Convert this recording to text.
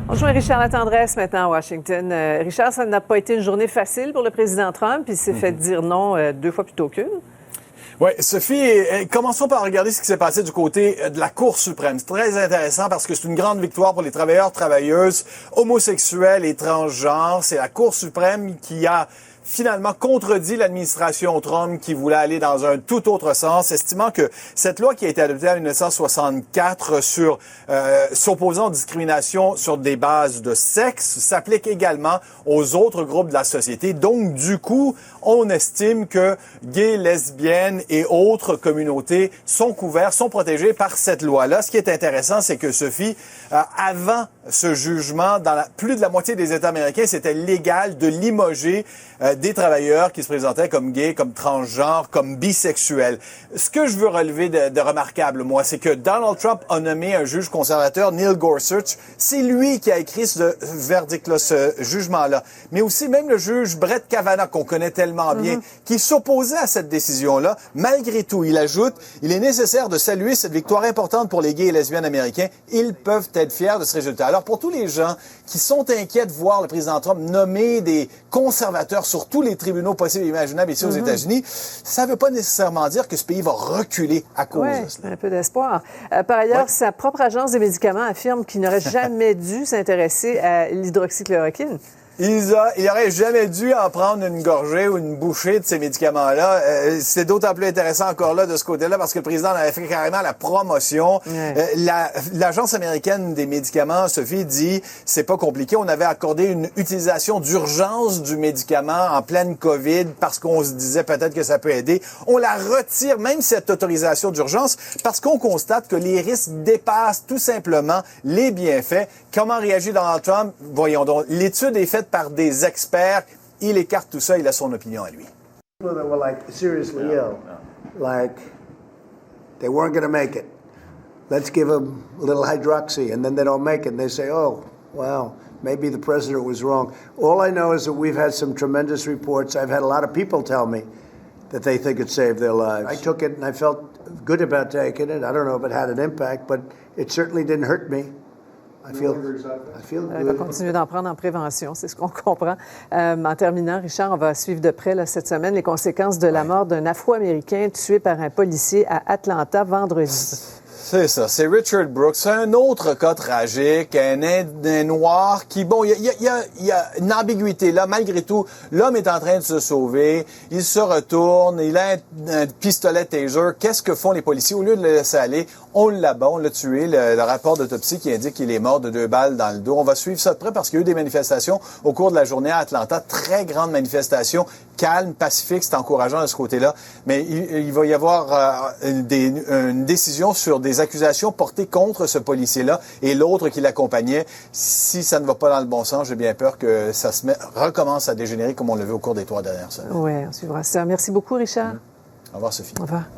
On joue Richard Latendresse maintenant à Washington. Richard, ça n'a pas été une journée facile pour le président Trump. Il s'est fait dire non 2 fois plutôt qu'une. Oui, Sophie, commençons par regarder ce qui s'est passé du côté de la Cour suprême. C'est très intéressant parce que c'est une grande victoire pour les travailleurs, travailleuses, homosexuels et transgenres. C'est la Cour suprême qui a finalement contredit l'administration Trump qui voulait aller dans un tout autre sens, estimant que cette loi qui a été adoptée en 1964 sur s'opposant aux discriminations sur des bases de sexe s'applique également aux autres groupes de la société. Donc, du coup, on estime que gays, lesbiennes et autres communautés sont couverts, sont protégés par cette loi-là. Ce qui est intéressant, c'est que, Sophie, avant ce jugement, dans plus de la moitié des États américains, c'était légal de limoger des travailleurs qui se présentaient comme gays, comme transgenres, comme bisexuels. Ce que je veux relever de remarquable, moi, c'est que Donald Trump a nommé un juge conservateur, Neil Gorsuch. C'est lui qui a écrit ce verdict-là, ce jugement-là. Mais aussi même le juge Brett Kavanaugh, qu'on connaît tellement bien, qui s'opposait à cette décision-là. Malgré tout, il ajoute, il est nécessaire de saluer cette victoire importante pour les gays et lesbiennes américains. Ils peuvent être fiers de ce résultat. Alors, pour tous les gens qui sont inquiets de voir le président Trump nommer des conservateurs sur tous les tribunaux possibles et imaginables ici aux États-Unis, ça ne veut pas nécessairement dire que ce pays va reculer à cause de cela. Un peu d'espoir. Par ailleurs, sa propre agence des médicaments affirme qu'il n'aurait jamais dû s'intéresser à l'hydroxychloroquine. Il aurait jamais dû en prendre une gorgée ou une bouchée de ces médicaments-là. C'est d'autant plus intéressant encore là de ce côté-là parce que le président en avait fait carrément la promotion. L'Agence américaine des médicaments, Sophie, dit c'est pas compliqué. On avait accordé une utilisation d'urgence du médicament en pleine COVID parce qu'on se disait peut-être que ça peut aider. On la retire, même cette autorisation d'urgence, parce qu'on constate que les risques dépassent tout simplement les bienfaits. Comment réagit Donald Trump? Voyons donc. L'étude est faite par des experts. Il écarte tout ça. Il a son opinion à lui. People that were like seriously ill, like they weren't going to make it. Let's give them a little hydroxy, and then they don't make it, and they say, "Oh, well, maybe the president was wrong." All I know is that we've had some tremendous reports. I've had a lot of people tell me that they think it saved their lives. I took it, and I felt good about taking it. I don't know if it had an impact, but it certainly didn't hurt me. I feel good. On va continuer d'en prendre en prévention, c'est ce qu'on comprend. En terminant, Richard, on va suivre de près là, cette semaine les conséquences de la mort d'un Afro-Américain tué par un policier à Atlanta vendredi. C'est ça, c'est Richard Brooks. C'est un autre cas tragique, un noir qui, bon, il y a une ambiguïté là. Malgré tout, l'homme est en train de se sauver. Il se retourne, il a un pistolet taser. Qu'est-ce que font les policiers? Au lieu de le laisser aller, on l'abat, on l'a tué. Le rapport d'autopsie qui indique qu'il est mort de 2 balles dans le dos. On va suivre ça de près parce qu'il y a eu des manifestations au cours de la journée à Atlanta. Très grande manifestation, calme, pacifique, c'est encourageant de ce côté-là. Mais il va y avoir une décision sur des accusations portées contre ce policier-là et l'autre qui l'accompagnait. Si ça ne va pas dans le bon sens, j'ai bien peur que ça recommence à dégénérer comme on l'a vu au cours des 3 dernières semaines. Oui, on suivra ça. Merci beaucoup, Richard. Au revoir, Sophie. Au revoir.